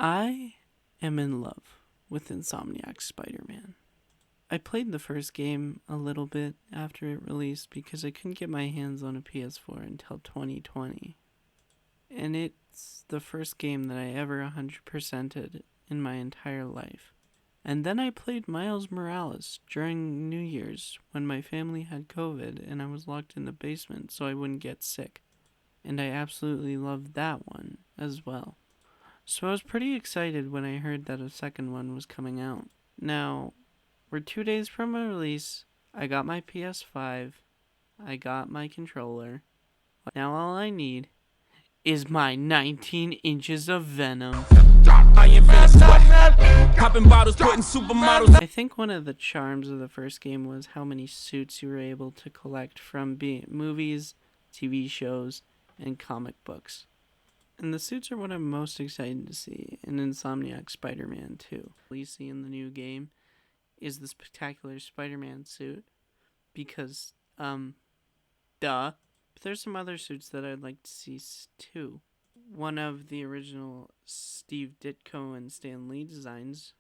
I am in love with Insomniac Spider-Man. I played the first game a little bit after it released because I couldn't get my hands on a PS4 until 2020. And it's the first game that I ever 100%ed in my entire life. And then I played Miles Morales during New Year's when my family had COVID and I was locked in the basement so I wouldn't get sick. And I absolutely loved that one as well. So I was pretty excited when I heard that a second one was coming out. Now, we're 2 days from a release. I got my PS5. I got my controller. Now all I need is my 19 inches of Venom. I think one of the charms of the first game was how many suits you were able to collect from movies, TV shows, and comic books. And the suits are what I'm most excited to see in Insomniac Spider-Man 2. We see in the new game is the spectacular Spider-Man suit because, duh. But there's some other suits that I'd like to see too. One of the original Steve Ditko and Stan Lee designs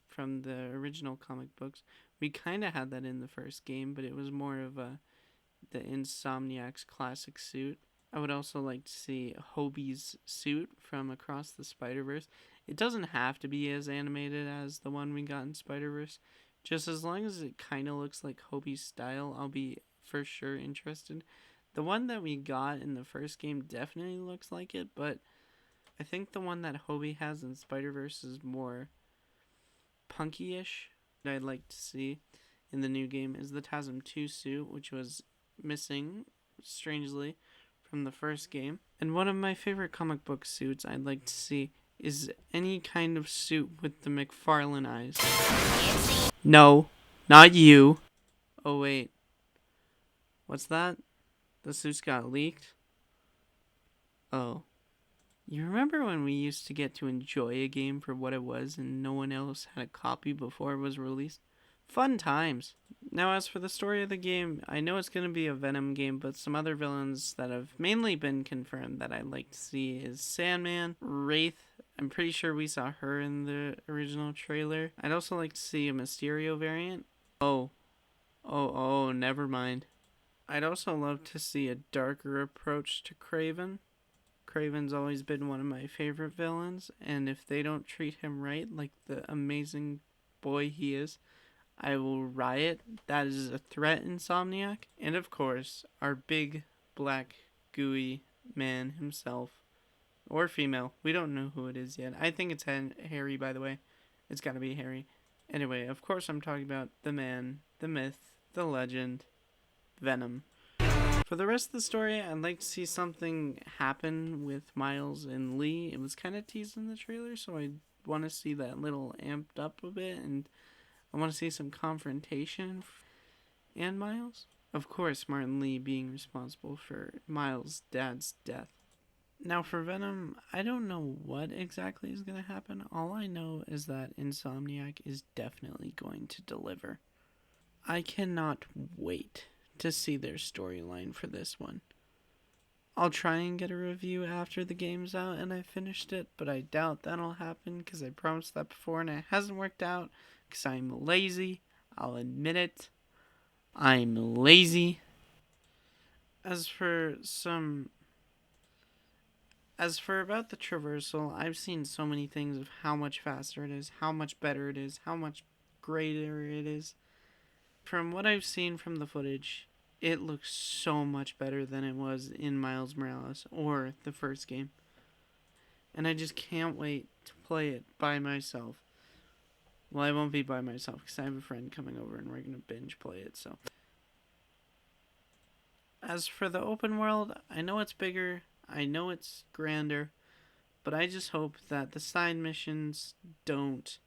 from the original comic books. We kind of had that in the first game, but it was more of the Insomniac's classic suit. I would also like to see Hobie's suit from Across the Spider-Verse. It doesn't have to be as animated as the one we got in Spider-Verse. Just as long as it kind of looks like Hobie's style, I'll be for sure interested. The one that we got in the first game definitely looks like it, but I think the one that Hobie has in Spider-Verse is more punky-ish. What I'd like to see in the new game is the TASM 2 suit, which was missing, strangely, from the first game. And one of my favorite comic book suits I'd like to see is any kind of suit with the McFarlane eyes. No, not you. Oh wait. What's that? The suits got leaked? Oh. You remember when we used to get to enjoy a game for what it was and no one else had a copy before it was released? Fun times. Now, as for the story of the game, I know it's going to be a Venom game, but some other villains that have mainly been confirmed that I'd like to see is Sandman, Wraith. I'm pretty sure we saw her in the original trailer. I'd also like to see a Mysterio variant. Oh, never mind. I'd also love to see a darker approach to Kraven. Kraven's always been one of my favorite villains, and if they don't treat him right, like the amazing boy he is, I will riot. That is a threat, Insomniac. And of course, our big, black, gooey man himself. Or female. We don't know who it is yet. I think it's Harry, by the way. It's gotta be Harry. Anyway, of course I'm talking about the man, the myth, the legend, Venom. For the rest of the story, I'd like to see something happen with Miles and Lee. It was kind of teased in the trailer, so I want to see that little amped up a bit, and I want to see some confrontation and Miles. Of course, Martin Lee being responsible for Miles' dad's death. Now, for Venom, I don't know what exactly is going to happen. All I know is that Insomniac is definitely going to deliver. I cannot wait to see their storyline for this one. I'll try and get a review after the game's out and I finished it, but I doubt that'll happen because I promised that before and it hasn't worked out because I'm lazy. I'll admit it. I'm lazy. As for about the traversal, I've seen so many things of how much faster it is, how much better it is, how much greater it is. From what I've seen from the footage, it looks so much better than it was in Miles Morales or the first game. And I just can't wait to play it by myself. Well, I won't be by myself because I have a friend coming over and we're going to binge play it, so. As for the open world, I know it's bigger, I know it's grander, but I just hope that the side missions don't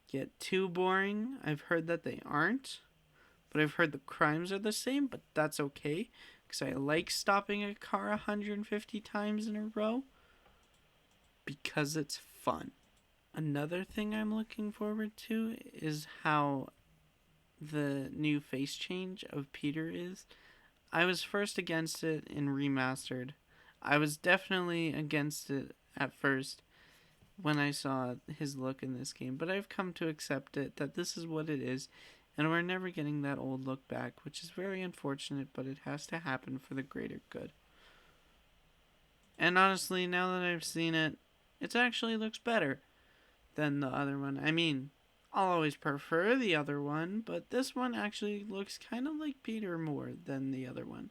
get too boring. I've heard that they aren't. But I've heard the crimes are the same, but that's okay. Because I like stopping a car 150 times in a row. Because it's fun. Another thing I'm looking forward to is how the new face change of Peter is. I was first against it in Remastered. I was definitely against it at first when I saw his look in this game, but I've come to accept it, that this is what it is, and we're never getting that old look back, which is very unfortunate, but it has to happen for the greater good. And honestly, now that I've seen it, it actually looks better than the other one. I mean, I'll always prefer the other one, but this one actually looks kind of like Peter more than the other one.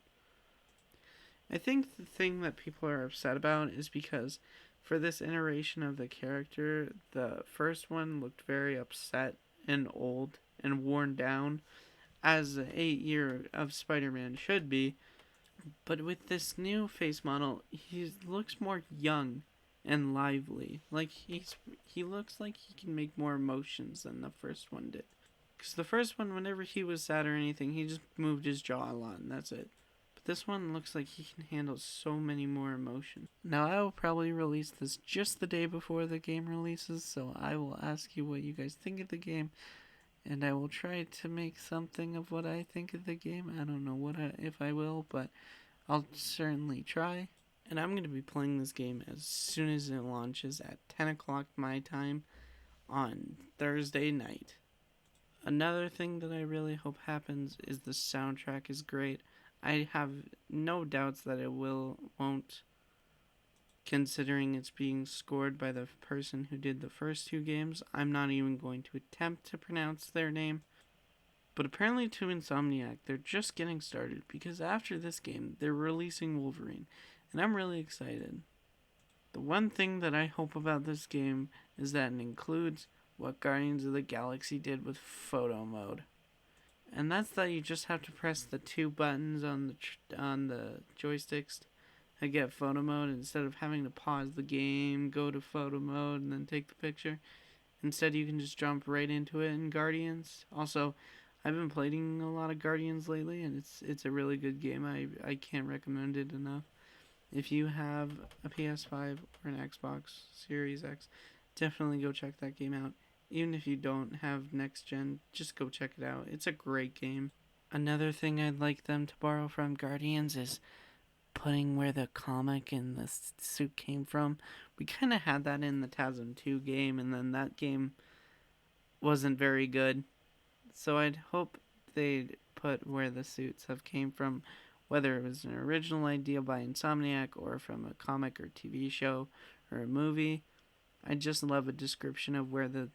I think the thing that people are upset about is because for this iteration of the character, the first one looked very upset and old and worn down, as an 8-year of Spider-Man should be. But with this new face model, he looks more young and lively. Like he looks like he can make more emotions than the first one did. Because the first one, whenever he was sad or anything, he just moved his jaw a lot and that's it. But this one looks like he can handle so many more emotions. Now I will probably release this just the day before the game releases, so I will ask you what you guys think of the game, and I will try to make something of what I think of the game. I don't know if I will, but I'll certainly try. And I'm going to be playing this game as soon as it launches at 10 o'clock my time on Thursday night. Another thing that I really hope happens is the soundtrack is great. I have no doubts that it won't, considering it's being scored by the person who did the first two games. I'm not even going to attempt to pronounce their name. But apparently to Insomniac, they're just getting started, because after this game, they're releasing Wolverine, and I'm really excited. The one thing that I hope about this game is that it includes what Guardians of the Galaxy did with photo mode. And that's that you just have to press the two buttons on the joysticks to get photo mode, instead of having to pause the game, go to photo mode, and then take the picture. Instead, you can just jump right into it in Guardians. Also, I've been playing a lot of Guardians lately, and it's a really good game. I can't recommend it enough. If you have a PS5 or an Xbox Series X, definitely go check that game out. Even if you don't have next gen, just go check it out. It's a great game. Another thing I'd like them to borrow from Guardians is putting where the comic and the suit came from. We kind of had that in the TASM 2 game, and then that game wasn't very good. So I'd hope they'd put where the suits have came from, whether it was an original idea by Insomniac or from a comic or TV show or a movie. I just love a description of where the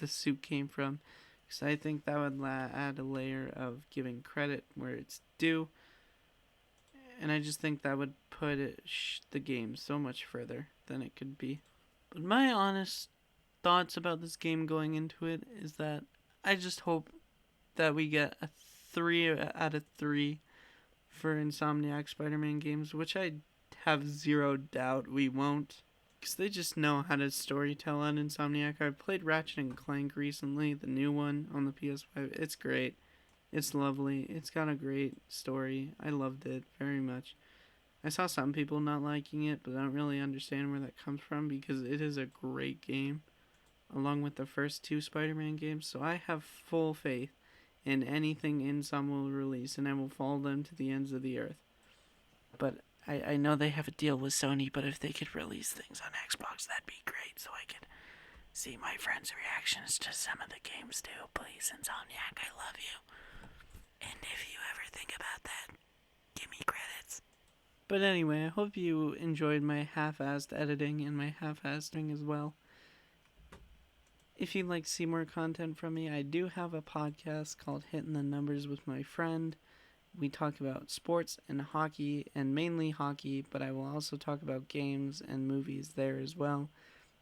suit came from, because I think that would add a layer of giving credit where it's due, and I just think that would put the game so much further than it could be. But my honest thoughts about this game going into it is that I just hope that we get a 3 out of 3 for Insomniac Spider-Man games, which I have zero doubt we won't, because they just know how to storytell on Insomniac. I played Ratchet and Clank recently, the new one on the PS5. It's great. It's lovely. It's got a great story. I loved it very much. I saw some people not liking it, but I don't really understand where that comes from, because it is a great game, along with the first two Spider-Man games, so I have full faith in anything Insom will release, and I will follow them to the ends of the earth. But I know they have a deal with Sony, but if they could release things on Xbox, that'd be great, so I could see my friends' reactions to some of the games too. Please, Insomniac, I love you. And if you ever think about that, give me credits. But anyway, I hope you enjoyed my half-assed editing and my half-assed doing as well. If you'd like to see more content from me, I do have a podcast called Hitting the Numbers with my friend. We talk about sports and hockey, and mainly hockey, but I will also talk about games and movies there as well.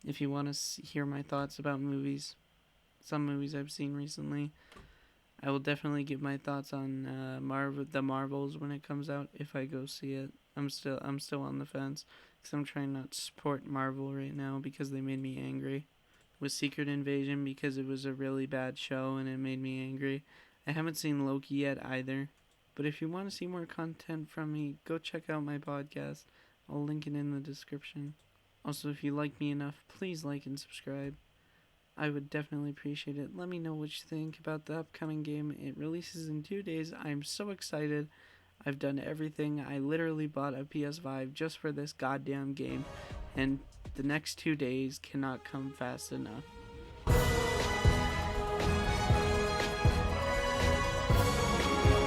If you want to hear my thoughts about movies, some movies I've seen recently, I will definitely give my thoughts on the Marvels when it comes out, if I go see it. I'm still on the fence, because I'm trying not to support Marvel right now because they made me angry. With Secret Invasion, because it was a really bad show and it made me angry. I haven't seen Loki yet either. But if you want to see more content from me, go check out my podcast. I'll link it in the description. Also, if you like me enough, please like and subscribe. I would definitely appreciate it. Let me know what you think about the upcoming game. It releases in 2 days. I'm so excited. I've done everything. I literally bought a PS5 just for this goddamn game. And The next 2 days cannot come fast enough.